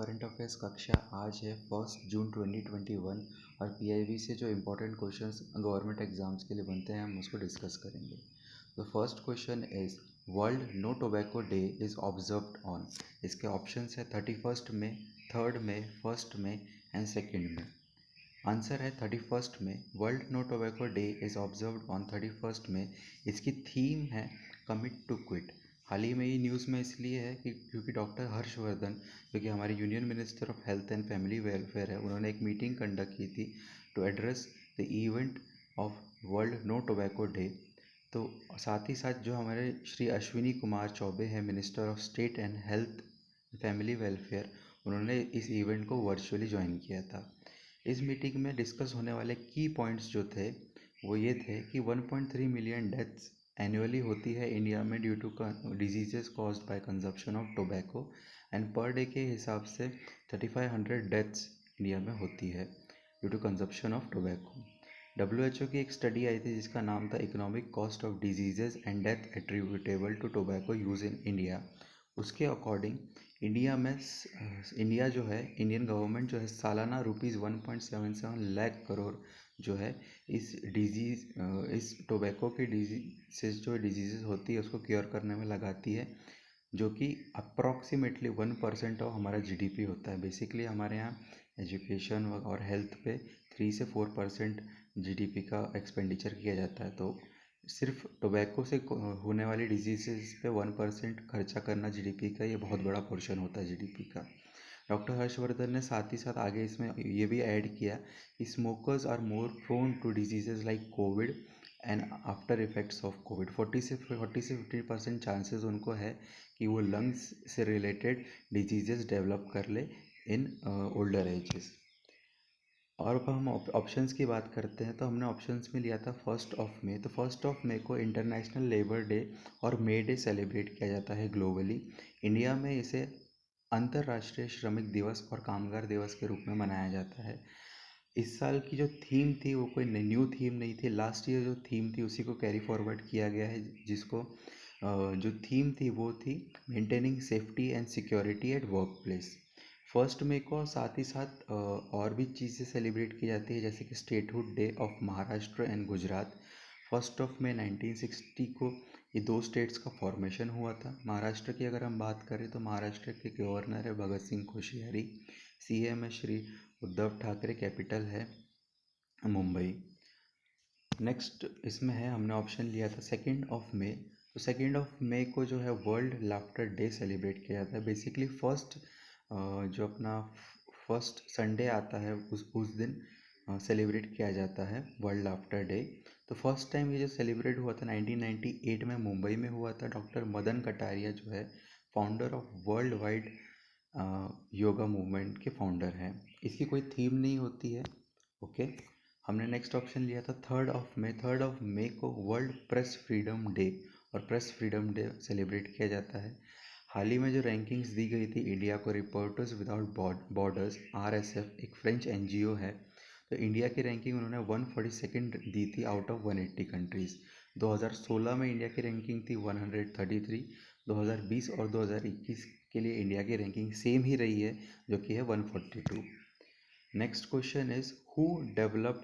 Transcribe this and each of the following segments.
Current affairs कक्षा आज है 1 जून 2021 और पीआईबी से जो इम्पोर्टेंट क्वेश्चंस गवर्नमेंट एग्जाम्स के लिए बनते हैं हम उसको डिस्कस करेंगे। The first question is World no tobacco day is observed on. इसके ऑप्शंस है 31 मई, 3 मई, 1 मई एंड 2 मई। आंसर है 31 मई। World no tobacco day is observed on 31 मई। इसकी थीम है कमिट टू क्विट। हाल ही में ये न्यूज़ में इसलिए है कि क्योंकि डॉक्टर हर्षवर्धन जो कि हमारे union minister of health and family welfare है, उन्होंने एक मीटिंग कंडक्ट की थी to address the event of World no tobacco Day. तो साथ ही साथ जो हमारे श्री अश्विनी कुमार चौबे हैं, minister of state and health family welfare, उन्होंने इस इवेंट को वर्चुअली ज्वाइन किया था। इस मीटिंग में डिस्कस होने वाले की पॉइंट्स जो थे वो ये थे कि 1.3 मिलियन डेथ्स एनुअली होती है इंडिया में due to diseases caused by consumption of tobacco and per day के हिसाब से 3500 डेथ्स इंडिया में होती है due to consumption of tobacco. WHO की एक स्टडी आई थी जिसका नाम था economic cost of diseases and death attributable to tobacco use in India. उसके अकॉर्डिंग इंडिया जो है, इंडियन गवर्नमेंट जो है, सालाना ₹1.77 लाख करोड़ जो है इस टोबैको की डिजीज से जो डिजीज़ होती है उसको क्योर करने में लगाती है, जो कि अप्रॉक्सीमेटली 1% ऑफ हमारा जीडीपी होता है। बेसिकली हमारे यहाँ एजुकेशन और हेल्थ पे 3 से 4% जीडीपी का एक्सपेंडिचर किया जाता है। तो सिर्फ टोबैको से होने वाली डिजीज़ पे 1% खर्चा करना जीडीपी का, ये बहुत बड़ा पोर्शन होता है जीडीपी का। डॉक्टर हर्षवर्धन ने साथ ही साथ आगे इसमें ये भी ऐड किया कि smokers are more prone to diseases like COVID and after effects of COVID. 40 से 50% चांसेस उनको है कि वो लंग्स से रिलेटेड डिजीजेस डेवलप कर ले इन ओल्डर एजेस। और अब हम ऑप्शंस की बात करते हैं तो हमने ऑप्शंस में लिया था 1 मई। तो 1 मई को इंटरनेशनल लेबर डे और मे डे सेलिब्रेट किया जाता है ग्लोबली। इंडिया में इसे अंतर्राष्ट्रीय श्रमिक दिवस और कामगार दिवस के रूप में मनाया जाता है। इस साल की जो थीम थी वो कोई न्यू थीम नहीं थी, लास्ट ईयर जो थीम थी उसी को कैरी फॉरवर्ड किया गया है, जिसको जो थीम थी वो थी maintaining safety and security at work place. 1 मई को साथ ही साथ और भी चीज़ें सेलिब्रेट की जाती है, जैसे कि statehood day of Maharashtra and Gujarat. 1 मई 1960 को ये दो स्टेट्स का फॉर्मेशन हुआ था। महाराष्ट्र की अगर हम बात करें तो महाराष्ट्र के गवर्नर है भगत सिंह कोश्यारी, सीएम है श्री उद्धव ठाकरे, कैपिटल है मुंबई। नेक्स्ट इसमें है, हमने ऑप्शन लिया था 2 मई। तो 2 मई को जो है वर्ल्ड लाफ्टर डे सेलिब्रेट किया जाता है। बेसिकली जो अपना फर्स्ट संडे आता है उस दिन सेलिब्रेट किया जाता है वर्ल्ड लाफ्टर डे। तो फर्स्ट टाइम ये जो सेलिब्रेट हुआ था 1998 में मुंबई में हुआ था। डॉक्टर मदन कटारिया जो है founder of world wide yoga movement के फाउंडर हैं। इसकी कोई थीम नहीं होती है। ओके, हमने नेक्स्ट ऑप्शन लिया था 3 मई को वर्ल्ड प्रेस फ्रीडम डे और प्रेस फ्रीडम डे सेलिब्रेट किया जाता है। हाल ही में जो रैंकिंग्स दी गई थी इंडिया को, रिपोर्टर्स विदाउट बॉर्डर्स RSF एक फ्रेंच NGO है, तो इंडिया की रैंकिंग उन्होंने 142nd दी थी आउट ऑफ 180 कंट्रीज़। 2016 में इंडिया की रैंकिंग थी 133। 2020 और 2021 के लिए इंडिया की रैंकिंग सेम ही रही है, जो कि है 142। Next question is who develop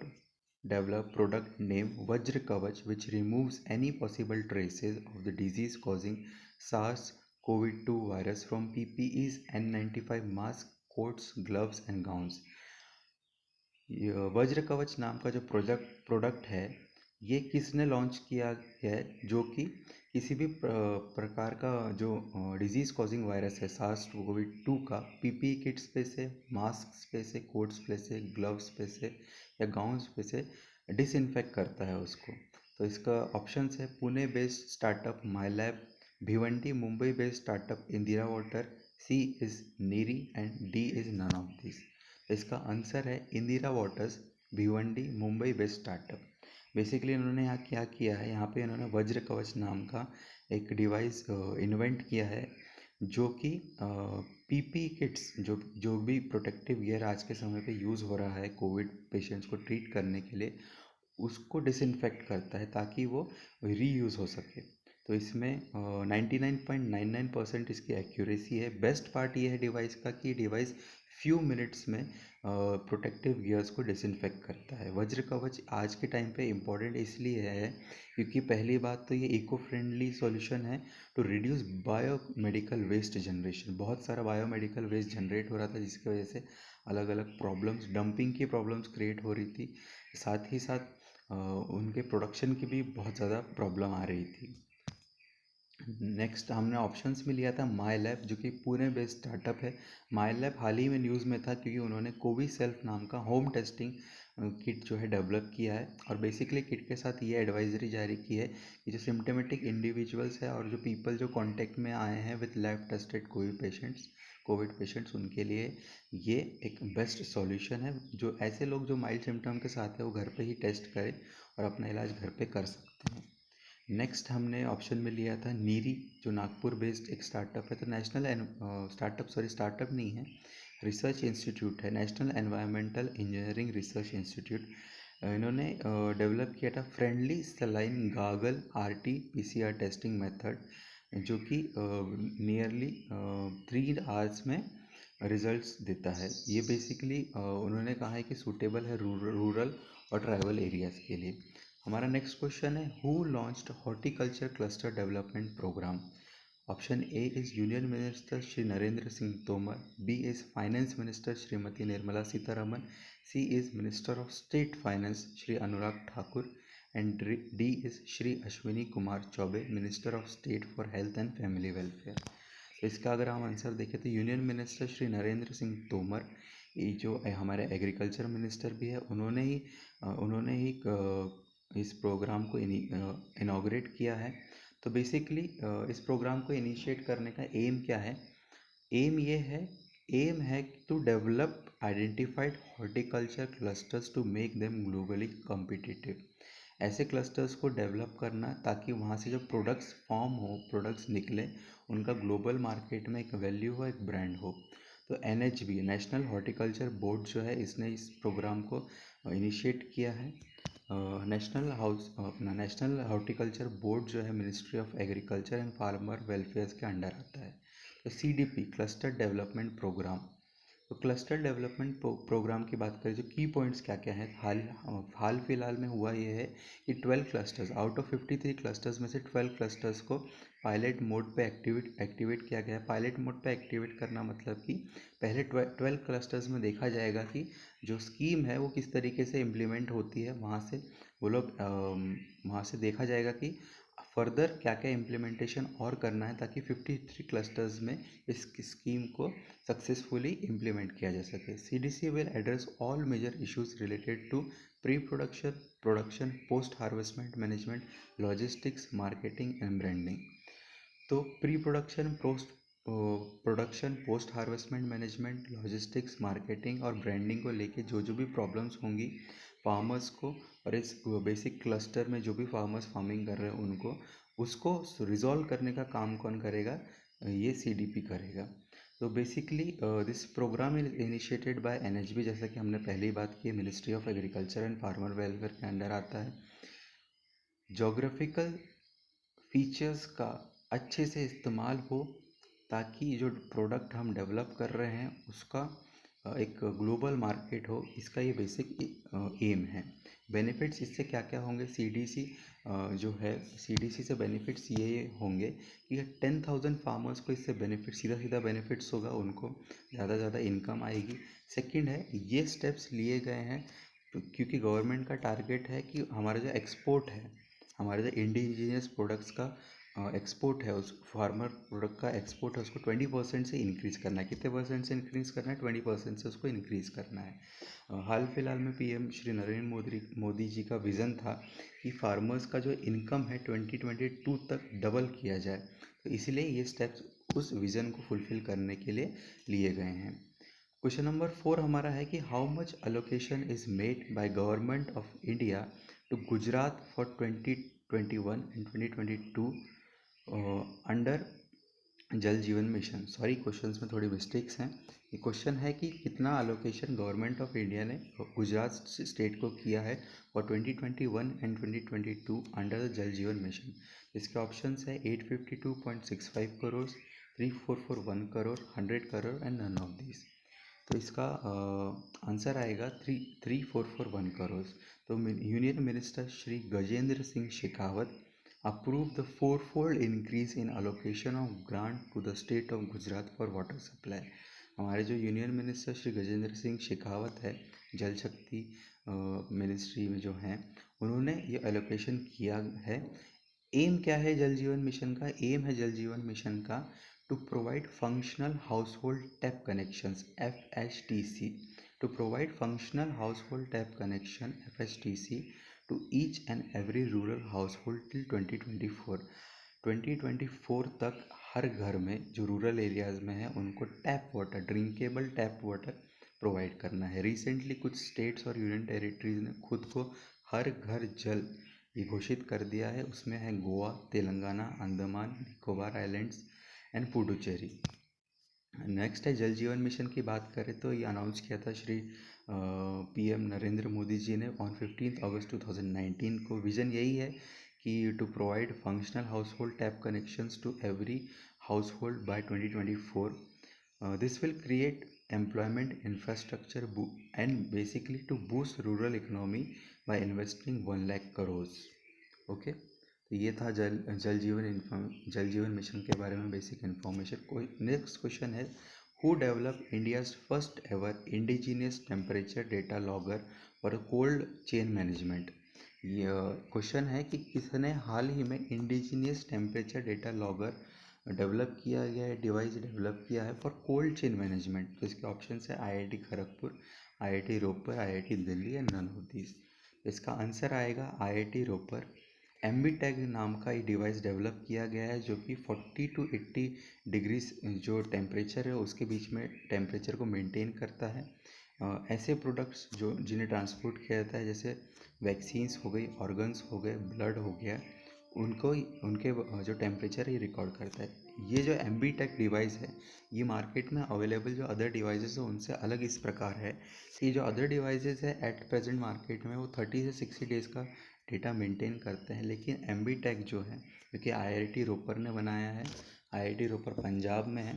product name वज्र कवच विच removes any possible traces of the disease causing SARS-CoV-2 virus from PPEs, N95 mask, quotes, gloves and gowns. वज्र कवच नाम का जो प्रोडक्ट है, ये किसने लॉन्च किया है, जो कि किसी भी प्रकार का जो डिजीज़ कॉजिंग वायरस है SARS-CoV-2 का PPE किट्स पे से, मास्क पे से, कोट्स पे से, ग्लव्स पे से या गाउन्स पे से डिसइंफेक्ट करता है उसको। तो इसका ऑप्शंस है Pune based startup Mylab, Bhiwandi Mumbai based startup Indira water, C is NEERI and D is none of this. इसका आंसर है Indira waters, Bhiwandi Mumbai based startup. Basically इन्होंने यहाँ क्या किया है, यहाँ पे इन्होंने वज्र कवच नाम का एक डिवाइस इन्वेंट किया है, जो कि PPE किट्स, जो भी प्रोटेक्टिव गियर आज के समय पे यूज़ हो रहा है कोविड पेशेंट्स को ट्रीट करने के लिए, उसको डिसइंफेक्ट करता है ताकि वो रीयूज़ हो सके। तो इसमें 99.99% इसकी एक्यूरेसी है। बेस्ट पार्ट ये है डिवाइस का कि डिवाइस फ्यू मिनट्स में प्रोटेक्टिव गियर्स को डिसइंफेक्ट करता है। वज्र कवच आज के टाइम पे इम्पोर्टेंट इसलिए है क्योंकि पहली बात तो ये इको फ्रेंडली सॉल्यूशन है to reduce biomedical waste generation. बहुत सारा बायोमेडिकल वेस्ट जनरेट हो रहा था जिसकी वजह से अलग अलग प्रॉब्लम्स, डंपिंग की प्रॉब्लम्स क्रिएट हो रही थी, साथ ही साथ उनके प्रोडक्शन की भी बहुत ज़्यादा प्रॉब्लम आ रही थी। नेक्स्ट हमने ऑप्शंस में लिया था माई लैब, जो कि पुणे बेस्ड स्टार्टअप है। माई लैब हाल ही में न्यूज़ में था क्योंकि उन्होंने कोवी सेल्फ नाम का होम टेस्टिंग किट जो है डेवलप किया है, और बेसिकली किट के साथ ये एडवाइजरी जारी की है कि जो सिम्टोमेटिक इंडिविजुअल्स है और जो पीपल जो कांटेक्ट में आए हैं with lab tested Covid patients, उनके लिए ये एक बेस्ट सॉल्यूशन है। जो ऐसे लोग जो माइल्ड सिम्टम के साथ है वो घर पे ही टेस्ट करें और अपना इलाज घर पे कर सकते हैं। नेक्स्ट हमने ऑप्शन में लिया था नीरी, जो नागपुर बेस्ड एक स्टार्टअप है। तो स्टार्टअप नहीं है, रिसर्च इंस्टीट्यूट है, national environmental engineering research institute. इन्होंने डेवलप किया था friendly saline gargle RT-PCR testing method, जो कि नियरली 3 आवर्स में रिजल्ट्स देता है। ये बेसिकली उन्होंने कहा है कि सूटेबल है रूरल और ट्राइबल एरियाज़ के लिए। हमारा नेक्स्ट क्वेश्चन है who launched horticulture cluster development programme. Option A is union minister Shri Narendra Singh Tomar, B is finance minister Shrimati Nirmala Sitharaman, C is minister of state finance Shri Anurag Thakur, and D is Shri Ashwini Kumar Choubey, minister of state for health and family welfare. तो इसका अगर हम answer देखें तो union minister Shri Narendra Singh Tomar, ये जो हमारे agriculture minister भी है, उन्होंने ही इस प्रोग्राम को इनॉग्रेट किया है। तो बेसिकली इस प्रोग्राम को इनिशिएट करने का एम क्या है? एम ये है एम है to develop identified horticulture clusters to make them globally competitive. ऐसे क्लस्टर्स को डेवलप करना ताकि वहाँ से जो प्रोडक्ट्स फॉर्म हो, प्रोडक्ट्स निकले, उनका ग्लोबल मार्केट में एक वैल्यू हो, एक ब्रांड हो। तो NHB नेशनल हॉर्टिकल्चर बोर्ड जो है, इसने इस प्रोग्राम को इनिशिएट किया है। नेशनल हॉर्टिकल्चर बोर्ड जो है ministry of agriculture and farmer welfare के अंडर आता है। तो CDP क्लस्टर डेवलपमेंट प्रोग्राम। तो क्लस्टर डेवलपमेंट प्रोग्राम की बात करें, जो की पॉइंट्स क्या क्या हैं, हाल फिलहाल में हुआ ये है कि 12 क्लस्टर्स आउट ऑफ 53 क्लस्टर्स में से 12 क्लस्टर्स को पायलट मोड पे एक्टिवेट किया गया है। पायलट मोड पे एक्टिवेट करना मतलब कि पहले 12 क्लस्टर्स में देखा जाएगा कि जो स्कीम है वो किस तरीके से इम्प्लीमेंट होती है। वहाँ से देखा जाएगा कि फर्दर क्या क्या इम्प्लीमेंटेशन और करना है ताकि 53 क्लस्टर्स में इस स्कीम को सक्सेसफुली इम्प्लीमेंट किया जा सके। CDC will address all major issues related to pre production, production, post harvestment management, logistics, marketing and branding. तो production, post harvestment management, logistics, marketing और ब्रांडिंग को लेके जो जो भी प्रॉब्लम्स होंगी फार्मर्स को, और इस बेसिक क्लस्टर में जो भी फार्मर्स फार्मिंग कर रहे हैं उनको, उसको रिजॉल्व करने का काम कौन करेगा? ये CDP करेगा। तो basically this programme is initiated by NHB, जैसा कि हमने पहले ही बात की, ministry of agriculture and farmer welfare के अंडर आता है। जोग्राफिकल फीचर्स का अच्छे से इस्तेमाल हो ताकि जो प्रोडक्ट हम डेवलप कर रहे हैं उसका एक ग्लोबल मार्केट हो, इसका ये बेसिक एम है। बेनिफिट्स इससे क्या क्या होंगे? CDC से बेनिफिट्स ये होंगे कि 10,000 फार्मर्स को इससे बेनिफिट, सीधा सीधा बेनिफिट्स होगा, उनको ज़्यादा ज़्यादा इनकम आएगी। सेकंड है, ये स्टेप्स लिए गए हैं क्योंकि गवर्नमेंट का टारगेट है कि हमारा जो एक्सपोर्ट है, हमारे जो इंडिजीनियस प्रोडक्ट्स का एक्सपोर्ट है, उस फार्मर प्रोडक्ट का एक्सपोर्ट है, उसको 20% से इंक्रीज़ करना है। कितने परसेंट से इंक्रीज़ करना है? 20% से उसको इंक्रीज़ करना है। हाल फिलहाल में PM श्री नरेंद्र मोदी जी का विज़न था कि फार्मर्स का जो इनकम है 2022 तक डबल किया जाए। तो इसीलिए ये स्टेप्स उस विज़न को फुलफ़िल करने के लिए लिए गए हैं। क्वेश्चन नंबर 4 हमारा है कि how much allocation is made by government of India to Gujarat for 2021 and 2022 under Jal Jeevan mission, sorry questions में थोड़ी मिस्टेक्स हैं। ये क्वेश्चन है कि कितना अलोकेशन गवर्नमेंट ऑफ इंडिया ने गुजरात स्टेट को किया है फॉर 2021 एंड 2022 अंडर द जल जीवन मिशन। इसके ऑप्शंस है 852.65 crore, 3441 crore, 100 crore and none of these. तो इसका आंसर आएगा 3441 करोड़। तो union minister Shri Gajendra Singh Shekhawat approve the fourfold increase in allocation of grant to the state of Gujarat for water supply। हमारे जो यूनियन मिनिस्टर श्री गजेंद्र सिंह शेखावत है, जल शक्ति मिनिस्ट्री में जो हैं, उन्होंने ये एलोकेशन किया है। एम क्या है जल जीवन मिशन का? एम है जल जीवन मिशन का to provide functional household tap connections FHTC, to provide functional household tap connection FHTC to each and every rural household till 2024 तक हर घर में जो रूरल एरियाज़ में है उनको tap water, drinkable tap water provide करना है। Recently कुछ स्टेट्स और यूनियन टेरिटरीज ने खुद को हर घर जल ये घोषित कर दिया है। उसमें है Goa, Telangana, Andaman Nicobar islands and Puducherry. Next है जल जीवन मिशन की बात करें तो ये अनाउंस किया था श्री PM नरेंद्र मोदी जी ने ऑन 15 अगस्त 2019 को। विज़न यही है कि to provide functional household tap connections to every household by 2024। This will create employment infrastructure and basically to boost rural economy by investing 1 lakh crore. Okay, तो ये था जल जीवन मिशन के बारे में बेसिक इन्फॉर्मेशन। कोई नेक्स्ट क्वेश्चन है, who develop India's first ever indigenous temperature data logger for cold chain management. ये question है कि किसने हाल ही में indigenous temperature data logger develop किया गया है, डिवाइस डेवलप किया है फॉर कोल्ड चेन मैनेजमेंट। तो इसके ऑप्शन है IIT Kharagpur, IIT Ropar, IIT Delhi and none of these. इसका आंसर आएगा IIT रोपर। एम्बीटैग नाम का एक डिवाइस डेवलप किया गया है जो कि 40 to 80 डिग्रीज जो टेम्परेचर है उसके बीच में टेम्परेचर को मेंटेन करता है। ऐसे प्रोडक्ट्स जो जिन्हें ट्रांसपोर्ट किया जाता है जैसे वैक्सीन्स हो गई, ऑर्गन्स हो गए, ब्लड हो गया, उनको उनके जो टेम्परेचर ये रिकॉर्ड करता है। ये जो एम्बीटेक डिवाइस है ये मार्केट में अवेलेबल जो अदर डिवाइसेस है उनसे अलग इस प्रकार है कि जो अदर डिवाइसेस है एट प्रेजेंट मार्केट में वो 30 से 60 डेज़ का डेटा मेंटेन करते हैं, लेकिन एम्बीटेक जो है जो कि IIT रोपर ने बनाया है, IIT रोपर पंजाब में है,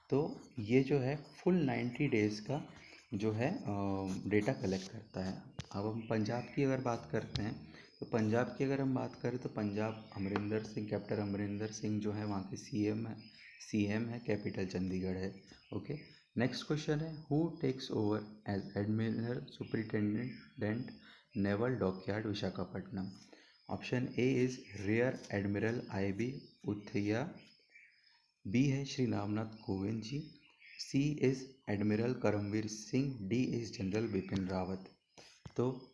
तो ये जो है फुल 90 डेज़ का जो है डेटा कलेक्ट करता है। अब हम पंजाब की अगर बात करते हैं तो पंजाब की अगर हम बात करें तो पंजाब अमरिंदर सिंह, कैप्टन अमरिंदर सिंह जो है वहाँ के CM है, कैपिटल चंडीगढ़ है। ओके, नेक्स्ट क्वेश्चन है, who takes over as admiral superintendent naval dockyard Visakhapatnam. Option A is rear admiral IB Uthaiya, B है Shri Ramnath Kovind ji, C is admiral Karambir Singh, D is general Bipin Rawat. तो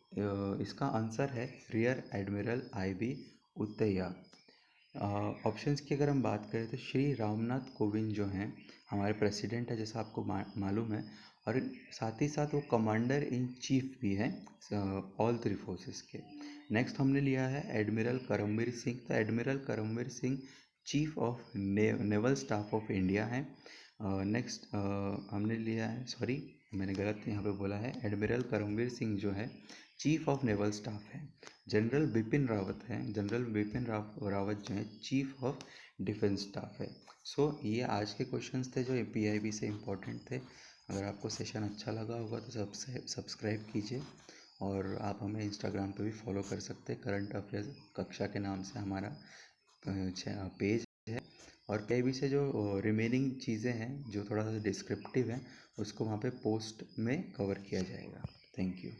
इसका आंसर है rear admiral IB Uthaiya. Options की अगर हम बात करें तो श्री रामनाथ कोविंद जो हैं हमारे प्रेसिडेंट है जैसा आपको मालूम है, और साथ ही साथ वो कमांडर इन चीफ भी हैं ऑल 3 फोर्सेस के। नेक्स्ट हमने लिया है एडमिरल करमवीर सिंह। तो admiral Karambir Singh chief of naval staff of India हैं। नेक्स्ट हमने लिया है, सॉरी मैंने गलत यहाँ पे बोला है, एडमिरल करमवीर सिंह जो है चीफ ऑफ नेवल स्टाफ है। जनरल बिपिन रावत हैं, जनरल बिपिन रावत जो है चीफ ऑफ डिफेंस स्टाफ है। सो ये आज के क्वेश्चंस थे जो PIB से इम्पोर्टेंट थे। अगर आपको सेशन अच्छा लगा होगा तो सब्सक्राइब कीजिए, और आप हमें इंस्टाग्राम पे भी फॉलो कर सकते हैं। करंट अफेयर्स कक्षा के नाम से हमारा पेज है, और PIB से जो रिमेनिंग चीज़ें हैं जो थोड़ा सा डिस्क्रिप्टिव हैं उसको वहाँ पे पोस्ट में कवर किया जाएगा। Thank you.